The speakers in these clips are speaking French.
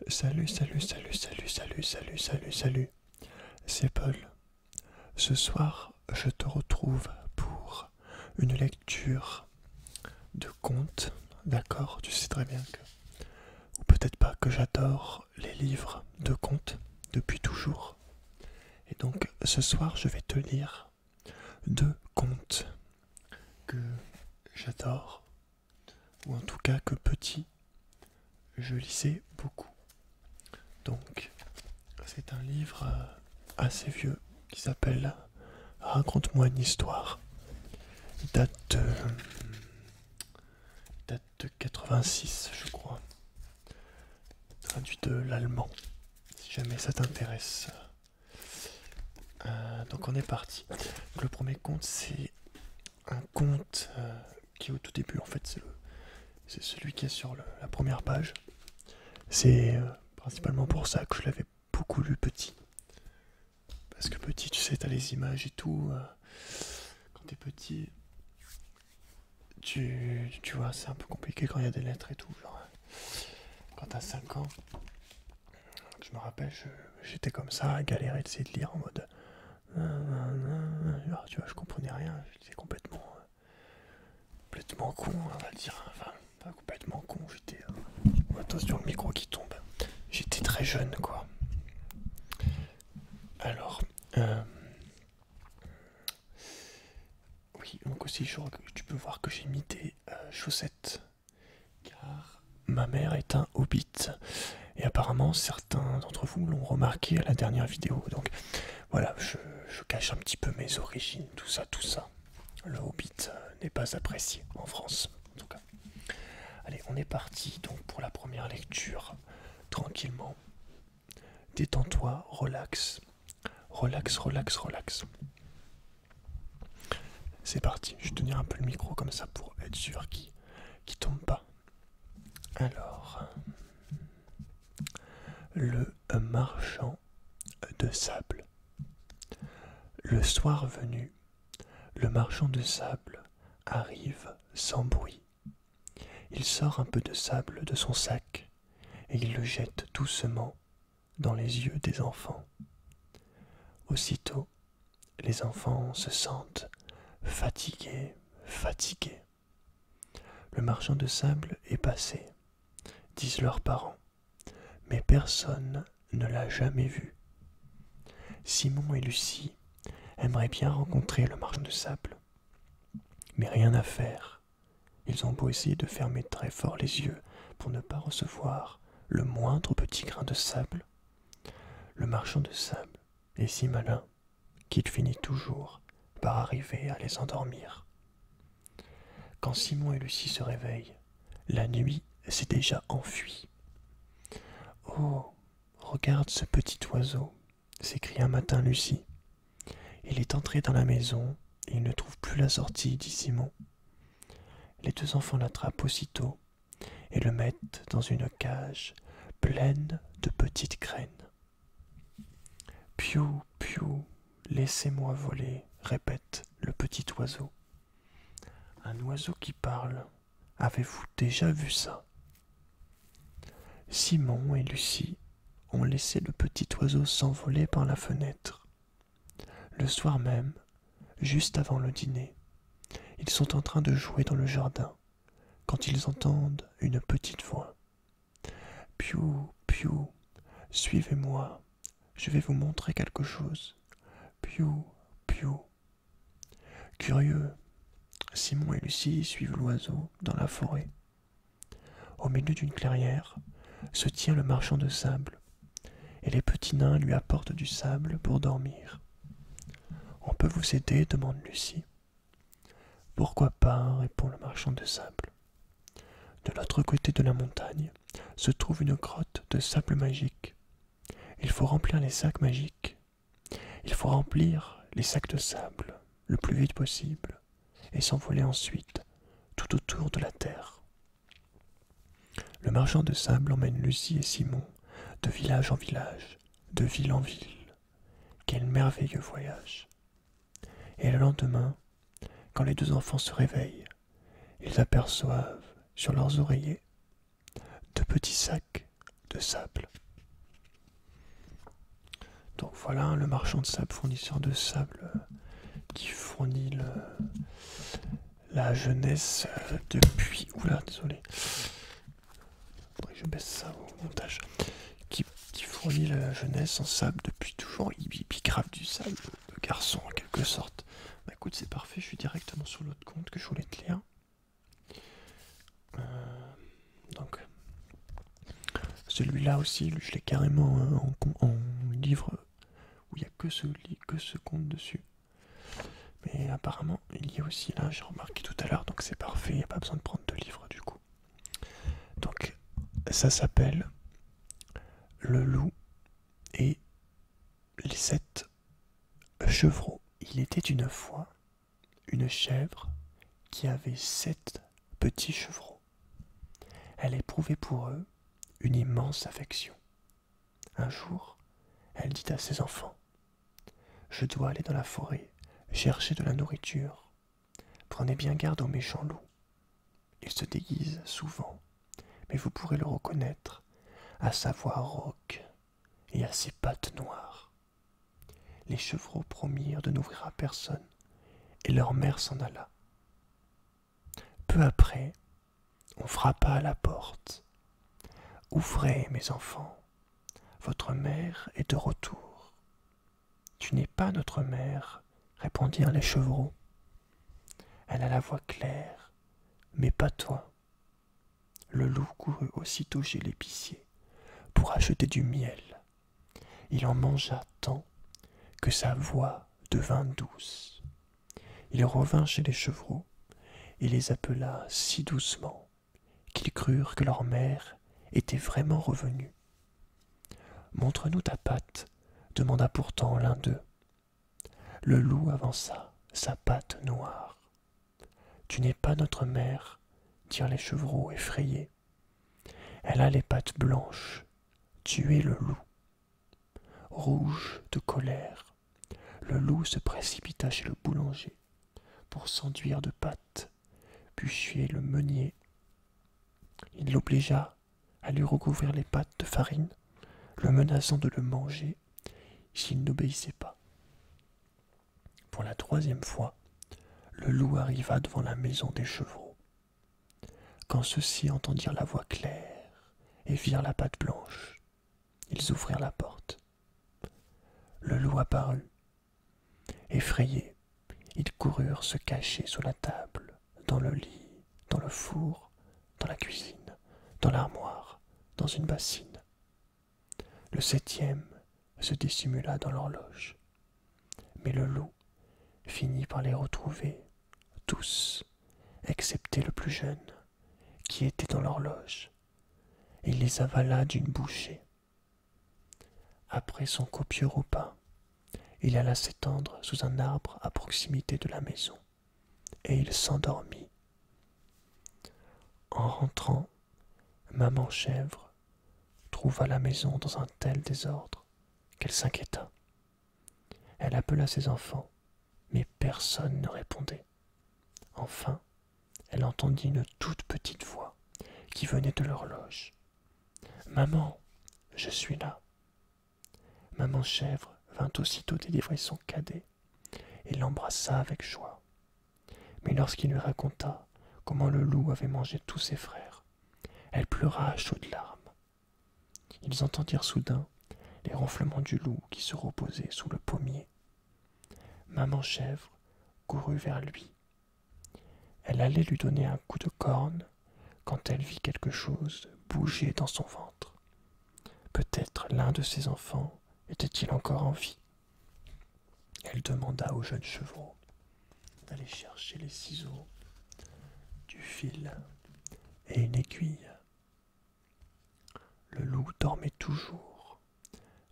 Salut, c'est Paul. Ce soir, je te retrouve pour une lecture de contes, d'accord? Tu sais très bien que, ou peut-être pas, que j'adore les livres de contes depuis toujours. Et donc, ce soir, je vais te lire deux contes que j'adore, ou en tout cas que petit, je lisais beaucoup. Donc, c'est un livre assez vieux qui s'appelle Raconte-moi une histoire. Il date de 86, je crois. Traduit de l'allemand, si jamais ça t'intéresse. Donc on est parti. Donc, le premier conte, c'est un conte qui est au tout début. En fait, c'est celui qui est sur la première page. C'est principalement pour ça que je l'avais beaucoup lu petit. Parce que petit, tu sais, t'as les images et tout. Quand t'es petit, tu vois, c'est un peu compliqué quand il y a des lettres et tout. Genre, quand t'as 5 ans, je me rappelle, j'étais comme ça, à galérer d'essayer de lire en mode. Alors, tu vois, je comprenais rien. J'étais complètement con, on va le dire. Enfin, pas complètement con, j'étais. Attention, le micro qui tombe. J'étais très jeune, quoi. Alors, oui, donc aussi, tu peux voir que j'ai mis des chaussettes. Car ma mère est un hobbit. Et apparemment, certains d'entre vous l'ont remarqué à la dernière vidéo. Donc, voilà, je cache un petit peu mes origines, tout ça, tout ça. Le hobbit n'est pas apprécié en France, en tout cas. Allez, on est parti donc pour la première lecture. Tranquillement. Détends-toi, relax. Relax. C'est parti, je vais tenir un peu le micro comme ça pour être sûr qu'il tombe pas. Alors, le marchand de sable. Le soir venu, le marchand de sable arrive sans bruit. Il sort un peu de sable de son sac et il le jette doucement dans les yeux des enfants. Aussitôt, les enfants se sentent fatigués. Le marchand de sable est passé, disent leurs parents, mais personne ne l'a jamais vu. Simon et Lucie aimeraient bien rencontrer le marchand de sable, mais rien à faire. Ils ont beau essayer de fermer très fort les yeux pour ne pas recevoir le moindre petit grain de sable. Le marchand de sable est si malin qu'il finit toujours par arriver à les endormir. Quand Simon et Lucie se réveillent, la nuit s'est déjà enfuie. « Oh, regarde ce petit oiseau !» s'écrie un matin Lucie. « Il est entré dans la maison et il ne trouve plus la sortie, dit Simon. » Les deux enfants l'attrapent aussitôt et le mettent dans une cage pleine de petites graines. « Piou, piou, laissez-moi voler !» répète le petit oiseau. Un oiseau qui parle. Avez-vous déjà vu ça? Simon et Lucie ont laissé le petit oiseau s'envoler par la fenêtre. Le soir même, juste avant le dîner, ils sont en train de jouer dans le jardin quand ils entendent une petite voix. « Piou, piou, suivez-moi, je vais vous montrer quelque chose. Piou, piou. » Curieux, Simon et Lucie suivent l'oiseau dans la forêt. Au milieu d'une clairière se tient le marchand de sable, et les petits nains lui apportent du sable pour dormir. « On peut vous aider ?» demande Lucie. « Pourquoi pas ?» répond le marchand de sable. De l'autre côté de la montagne se trouve une grotte de sable magique. Il faut remplir les sacs magiques. Il faut remplir les sacs de sable le plus vite possible et s'envoler ensuite tout autour de la terre. Le marchand de sable emmène Lucie et Simon de village en village, de ville en ville. Quel merveilleux voyage! Et le lendemain, quand les deux enfants se réveillent, ils aperçoivent sur leurs oreillers de petits sacs de sable. Donc voilà, le marchand de sable, fournisseur de sable, qui fournit la jeunesse depuis... Oula, désolé. Faudrait que je baisse ça au montage. Qui fournit la jeunesse en sable depuis toujours. Il grave du sable, le garçon en quelque sorte. Bah écoute, c'est parfait, je suis directement sur l'autre compte que je voulais te lire. Donc, celui-là aussi, je l'ai carrément en livre où il n'y a que ce compte dessus. Mais apparemment, il y a aussi là, j'ai remarqué tout à l'heure, donc c'est parfait, il n'y a pas besoin de prendre de livre du coup. Donc, ça s'appelle Le loup et les 7 chevreaux. Il était une fois une chèvre qui avait 7 petits chevreaux. Elle éprouvait pour eux une immense affection. Un jour, elle dit à ses enfants: « Je dois aller dans la forêt chercher de la nourriture. Prenez bien garde aux méchants loups. Il se déguise souvent, mais vous pourrez le reconnaître à sa voix rauque et à ses pattes noires. » Les chevreaux promirent de n'ouvrir à personne, et leur mère s'en alla. Peu après, on frappa à la porte. « Ouvrez, mes enfants, votre mère est de retour. »« Tu n'es pas notre mère, » répondirent les chevreaux. « Elle a la voix claire, mais pas toi. » Le loup courut aussitôt chez l'épicier pour acheter du miel. Il en mangea tant que sa voix devint douce. Il revint chez les chevreaux et les appela si doucement qu'ils crurent que leur mère était vraiment revenue. « Montre-nous ta patte, » demanda pourtant l'un d'eux. Le loup avança sa patte noire. « Tu n'es pas notre mère, » dirent les chevreaux effrayés. « Elle a les pattes blanches. Tu es le loup. » Rouge de colère, le loup se précipita chez le boulanger pour s'enduire de pâte, puis chez le meunier. Il l'obligea à lui recouvrir les pattes de farine, le menaçant de le manger s'il n'obéissait pas. Pour la 3e fois, le loup arriva devant la maison des chevreaux. Quand ceux-ci entendirent la voix claire et virent la patte blanche, ils ouvrirent la porte. Le loup apparut. Effrayés, ils coururent se cacher sous la table, dans le lit, dans le four, dans la cuisine, dans l'armoire, dans une bassine. Le 7e se dissimula dans l'horloge. Mais le loup finit par les retrouver, tous, excepté le plus jeune, qui était dans l'horloge, et il les avala d'une bouchée. Après son copieux repas, il alla s'étendre sous un arbre à proximité de la maison, et il s'endormit. En rentrant, maman chèvre trouva la maison dans un tel désordre qu'elle s'inquiéta. Elle appela ses enfants, mais personne ne répondait. Enfin, elle entendit une toute petite voix qui venait de l'horloge. « Maman, je suis là. » Maman chèvre vint aussitôt délivrer son cadet et l'embrassa avec joie. Mais lorsqu'il lui raconta comment le loup avait mangé tous ses frères, elle pleura à chaudes larmes. Ils entendirent soudain les ronflements du loup qui se reposait sous le pommier. Maman chèvre courut vers lui. Elle allait lui donner un coup de corne quand elle vit quelque chose bouger dans son ventre. Peut-être l'un de ses enfants était-il encore en vie. Elle demanda au jeune chevreau d'aller chercher les ciseaux, du fil et une aiguille. Le loup dormait toujours.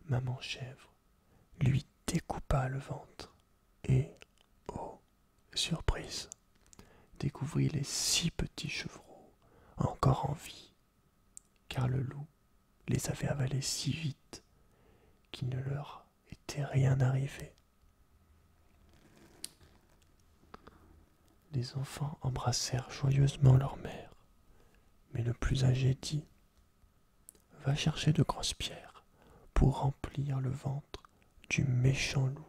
Maman chèvre lui découpa le ventre et, oh, surprise, découvrit les 6 petits chevreaux encore en vie, car le loup les avait avalés si vite qu'il ne leur était rien arrivé. Les enfants embrassèrent joyeusement leur mère, mais le plus âgé dit : « va chercher de grosses pierres pour remplir le ventre du méchant loup.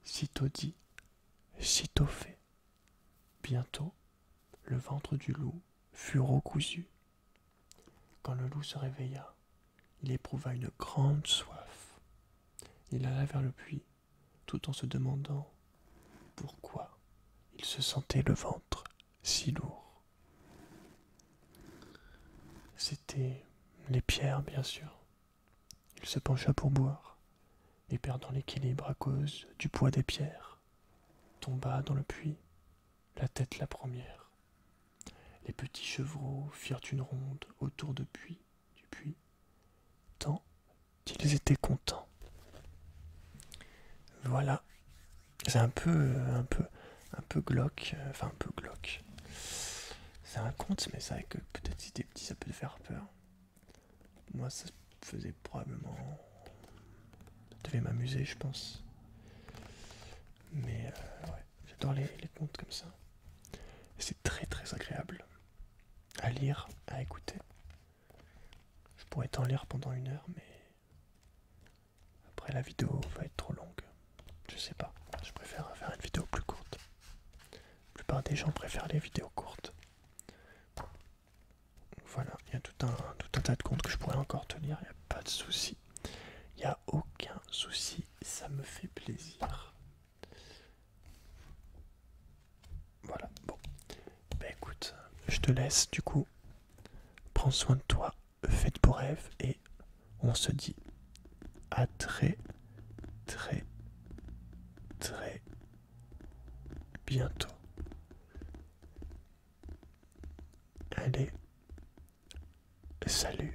Sitôt dit, sitôt fait. Bientôt, le ventre du loup fut recousu. Quand le loup se réveilla, il éprouva une grande soif. Il alla vers le puits, tout en se demandant pourquoi il se sentait le ventre si lourd. C'étaient les pierres, bien sûr. Il se pencha pour boire, et perdant l'équilibre à cause du poids des pierres, tomba dans le puits, la tête la première. Les petits chevreaux firent une ronde autour du puits, tant ils étaient contents. Voilà, c'est un peu glauque, enfin un peu glauque. C'est un conte, mais c'est vrai que peut-être si t'es petit, ça peut te faire peur. Moi, ça faisait probablement, ça devait m'amuser, je pense. Mais ouais, j'adore les contes comme ça. C'est très très agréable à lire, à écouter. Je pourrais t'en lire pendant 1 heure, mais après la vidéo va être trop longue. Je sais pas, je préfère faire une vidéo plus courte. La plupart des gens préfèrent les vidéos courtes. Voilà, il y a tout un tas de contes que je pourrais encore te lire, il n'y a pas de souci. Il n'y a aucun souci, ça me fait plaisir. Voilà, bon. Bah écoute, je te laisse du coup. Prends soin de toi, fais de beaux rêves et on se dit à très très très bientôt. Allez, salut.